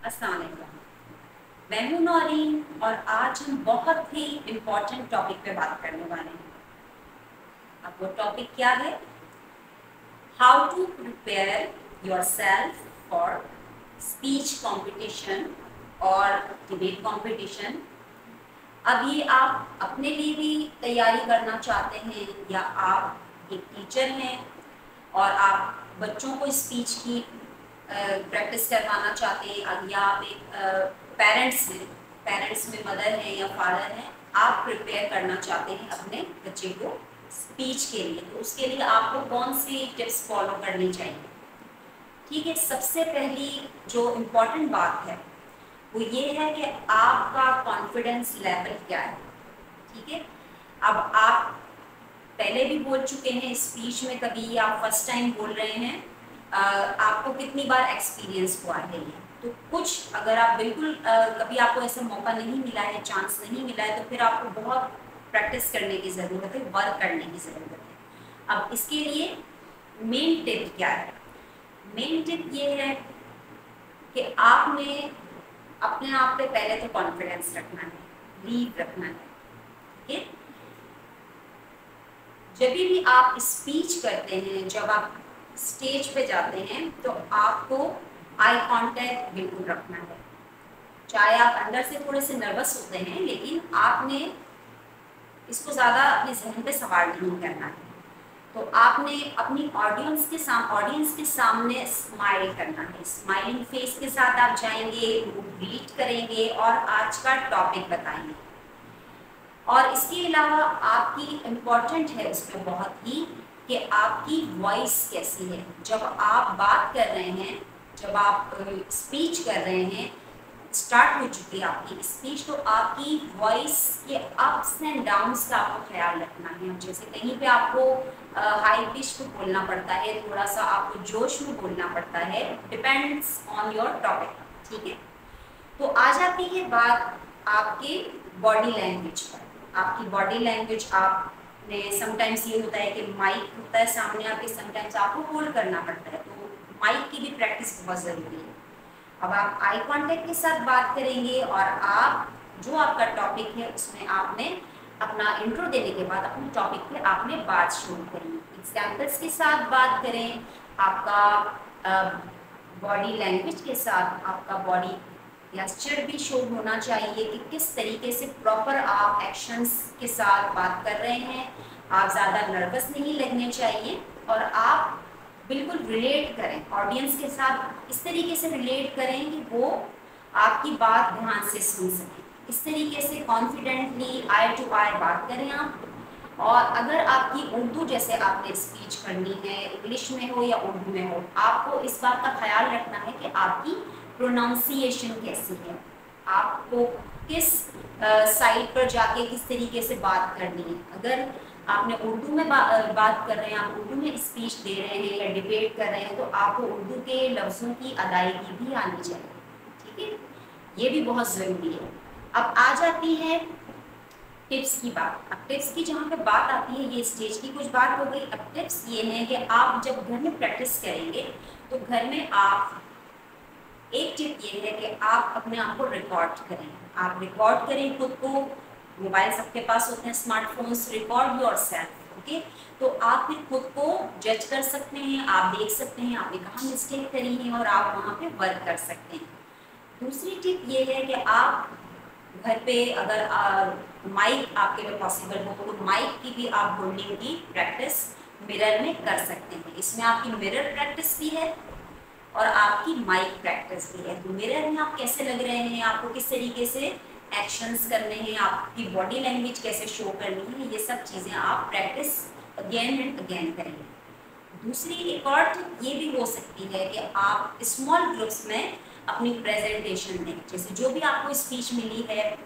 अस्सलाम वालेकुम। मैं हूं नौरीन और आज हम बहुत ही इम्पोर्टेंट टॉपिक पे बात करने वाले हैं। अब वो टॉपिक क्या है? How to prepare yourself for speech competition और डिबेट कंपटीशन। अब ये आप अपने लिए भी तैयारी करना चाहते हैं या आप एक टीचर हैं और आप बच्चों को स्पीच की प्रैक्टिस करवाना चाहते हैं, या आप एक पेरेंट्स हैं, पेरेंट्स में मदर हैं या फादर हैं, आप प्रिपेयर करना चाहते हैं अपने बच्चे को स्पीच के लिए, तो उसके लिए आपको कौन सी टिप्स फॉलो करनी चाहिए? ठीक है, सबसे पहली जो इम्पोर्टेंट बात है वो ये है कि आपका कॉन्फिडेंस लेवल क्या है। ठीक है, अब आप पहले भी बोल चुके हैं स्पीच में, कभी आप फर्स्ट टाइम बोल रहे हैं, आपको कितनी बार एक्सपीरियंस हुआ है ये, तो कुछ अगर आप बिल्कुल कभी आपको ऐसा मौका नहीं मिला है, चांस नहीं मिला है, तो फिर आपको बहुत प्रैक्टिस करने की ज़रूरत है, वर्क करने की ज़रूरत है। अब इसके लिए मेन टिप क्या है? मेन टिप ये है कि आपने अपने आप पे पहले तो कॉन्फिडेंस रखना है, बिलीव रखना है। ठीक है, जब भी आप स्पीच करते हैं, जब आप स्टेज पे जाते हैं, तो आपको आई कांटेक्ट बिल्कुल रखना है। चाहे आप अंदर से थोड़े से नर्वस होते हैं, लेकिन आपने इसको ज़्यादा अपने जहन पे सवार नहीं करना है। तो आपने अपनी ऑडियंस के सामने स्माइल करना है, स्माइलिंग फेस के साथ आप जाएंगे, उनको ग्रीट करेंगे और आज का टॉपिक बताएंगे। और इसके अलावा आपकी इम्पॉर्टेंट है उसमें बहुत ही कि आपकी वॉइस कैसी है। जब आप बात कर रहे हैं, जब आप स्पीच कर रहे हैं, स्टार्ट हो चुकी है आपकी स्पीच, तो आपकी वॉइस के अप्स एंड डाउन्स का आपको ख्याल रखना है। जैसे कहीं पे आपको हाई पिच पे बोलना पड़ता है, थोड़ा सा आपको जोश में बोलना पड़ता है, डिपेंड्स ऑन योर टॉपिक। ठीक है, तो आ जाती है बात आपके बॉडी लैंग्वेज पर। आपकी बॉडी लैंग्वेज, आपने समटाइम्स ये होता है कि माइक होता है सामने आपके, समटाइम्स आपको होल्ड करना पड़ता है, तो माइक की भी प्रैक्टिस बहुत ज़रूरी है। अब आप आई कांटेक्ट के साथ बात करेंगे और आप जो आपका टॉपिक है उसमें आपने अपना इंट्रो देने के बाद अपने टॉपिक पे आपने बात शुरू करी, एग्जाम्पल्स के साथ बात करें। आपका बॉडी लैंग्वेज के साथ आपका बॉडी गेस्चर भी शो होना चाहिए कि किस तरीके से प्रॉपर आप एक्शंस के साथ बात कर रहे हैं। आप ज़्यादा नर्वस नहीं लगने चाहिए और आप बिल्कुल रिलेट करें ऑडियंस के साथ, इस तरीके से रिलेट करें कि वो आपकी बात ध्यान से सुन सकें। इस तरीके से कॉन्फिडेंटली आई टू आई बात करें आप। और अगर आपकी उर्दू जैसे आपने स्पीच करनी है, इंग्लिश में हो या उर्दू में हो, आपको इस बात का ख्याल रखना है कि आपकी प्रोनाउंसिएशन कैसी है, आपको किस साइड पर जाके किस तरीके से बात करनी है। अगर आपने उर्दू में बात कर रहे हैं, आप उर्दू में स्पीच दे रहे हैं या डिबेट कर रहे हैं, तो आपको उर्दू के लफ्ज़ों की अदायगी भी आनी चाहिए। ठीक है, ये भी बहुत ज़रूरी है। अब आ जाती है टिप्स की बात। अब टिप्स की जहाँ पे बात आती है, ये स्टेज की कुछ बात हो गई। अब टिप्स ये हैं कि आप जब घर में प्रैक्टिस करेंगे तो घर में आप, एक टिप ये है कि आप अपने आप को रिकॉर्ड करें। आप रिकॉर्ड करें खुद को, मोबाइल सबके पास होते हैं, स्मार्टफोन्स, रिकॉर्ड योरसेल्फ। ओके, तो आप फिर खुद को जज कर सकते हैं, आप देख सकते हैं आपने कहाँ मिस्टेक करी है और आप वहाँ पे वर्क कर सकते हैं। दूसरी टिप ये है कि आप घर पे अगर माइक आपके लिए पॉसिबल हो तो माइक की भी आप होल्डिंग की प्रैक्टिस मिरर में कर सकते हैं। इसमें आपकी मिरर प्रैक्टिस भी है और आपकी माइक प्रैक्टिस भी है। तो मिरर में आप कैसे लग रहे हैं, आपको किस तरीके से एक्शंस करने हैं, आपकी बॉडी लैंग्वेज कैसे शो करनी है, ये सब चीज़ें आप प्रैक्टिस अगेन एंड अगेन करेंगे। दूसरी एक और टिप ये भी हो सकती है कि आप स्मॉल ग्रुप्स में अपनी प्रेजेंटेशन दें। जैसे जो भी आपको स्पीच मिली है,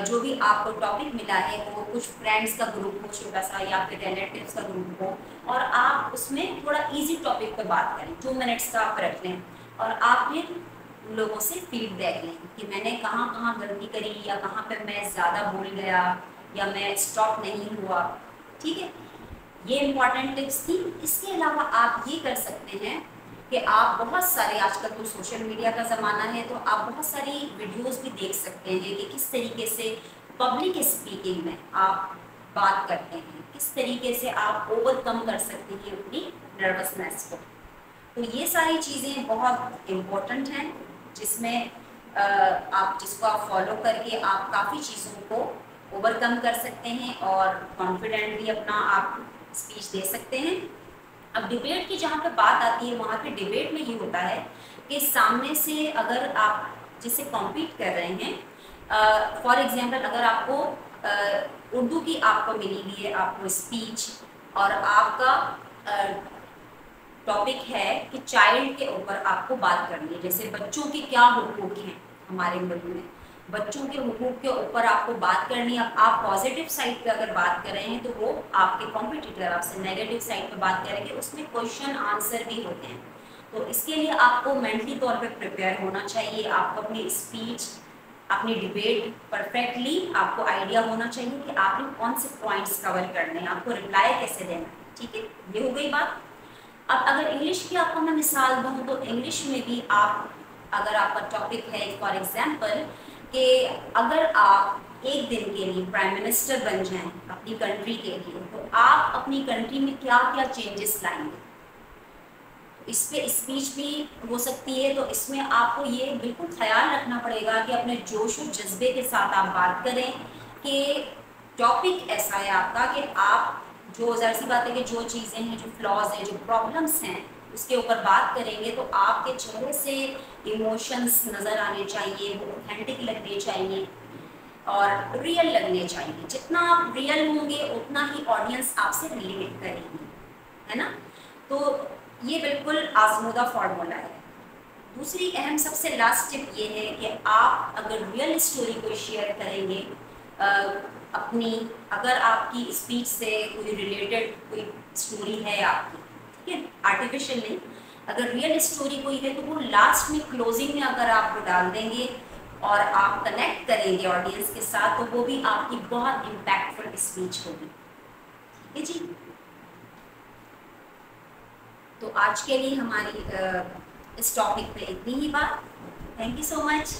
जो भी आपको टॉपिक मिला है, वो कुछ फ्रेंड्स का ग्रुप हो छोटा सा या फिर रिलेटिव्स का ग्रुप हो, और आप उसमें थोड़ा इजी टॉपिक पे बात करें, 2 मिनट्स का आप रख लें और आप फिर लोगों से फीडबैक लें कि मैंने कहाँ कहाँ गलती करी या कहाँ पर मैं ज़्यादा बोल गया या मैं स्टॉप नहीं हुआ। ठीक है, ये इम्पॉर्टेंट टिप्स थी। इसके अलावा आप ये कर सकते हैं कि आप बहुत सारे, आजकल तो सोशल मीडिया का ज़माना है, तो आप बहुत सारी वीडियोस भी देख सकते हैं कि किस तरीके से पब्लिक स्पीकिंग में आप बात करते हैं, किस तरीके से आप ओवरकम कर सकते हैं अपनी नर्वसनेस को। तो ये सारी चीज़ें बहुत इम्पोर्टेंट हैं, जिसमें जिसको आप फॉलो करके आप काफ़ी चीज़ों को ओवरकम कर सकते हैं और कॉन्फिडेंटली अपना आप स्पीच दे सकते हैं। अब डिबेट की जहाँ पे बात आती है, वहाँ पे डिबेट में ये होता है कि सामने से अगर आप जिससे कॉम्पीट कर रहे हैं, फॉर एग्जांपल अगर आपको उर्दू की आपको मिली हुई है आपको स्पीच, और आपका टॉपिक है कि चाइल्ड के ऊपर आपको बात करनी है, जैसे बच्चों के क्या हुकूक हैं हमारे मुल्क में, बच्चों के हुकूक के ऊपर आपको बात करनी है। अब आप पॉजिटिव साइड पे अगर बात कर रहे हैं तो वो आपके कॉम्पिटिटर आपसे नेगेटिव साइड पे बात करेंगे, उसमें क्वेश्चन आंसर भी होते हैं। तो इसके लिए आपको मेंटली तौर पे प्रिपेयर होना चाहिए, आपको अपनी स्पीच, अपनी डिबेट परफेक्टली आपको आइडिया होना चाहिए कि आपने कौन से पॉइंट्स कवर करने हैं, आपको रिप्लाई कैसे देना है। ठीक है, ये हो गई बात। अब अगर इंग्लिश की आपको मैं मिसाल दूँ तो इंग्लिश में भी आप, अगर आपका टॉपिक है फॉर एग्जांपल कि अगर आप एक दिन के लिए प्राइम मिनिस्टर बन जाएं अपनी कंट्री के लिए, तो आप अपनी कंट्री में क्या क्या चेंजेस लाएंगे, इस पे स्पीच भी हो सकती है। तो इसमें आपको ये बिल्कुल ख्याल रखना पड़ेगा कि अपने जोश और जज्बे के साथ आप बात करें कि टॉपिक ऐसा है आपका कि आप जो ज़ाहिर सी बात है कि जो चीज़ें हैं, जो फ्लॉज हैं, जो प्रॉब्लम्स हैं, उसके ऊपर बात करेंगे तो आपके चेहरे से इमोशंस नज़र आने चाहिए, वो ऑथेंटिक लगने चाहिए और रियल लगने चाहिए। जितना आप रियल होंगे उतना ही ऑडियंस आपसे रिलेट करेंगे, है ना। तो ये बिल्कुल आजमूदा फार्मूला है। दूसरी अहम सबसे लास्ट टिप ये है कि आप अगर रियल स्टोरी को शेयर करेंगे, अपनी, अगर आपकी स्पीच से कोई रिलेटेड कोई स्टोरी है आपकी, ठीक है, आर्टिफिशियल नहीं, अगर रियल स्टोरी कोई है तो वो लास्ट में क्लोजिंग में अगर आप वो डाल देंगे और आप कनेक्ट करेंगे ऑडियंस के साथ, तो वो भी आपकी बहुत इम्पैक्टफुल स्पीच होगी। ठीक है जी। तो आज के लिए हमारी इस टॉपिक पे इतनी ही बात। Thank you so much.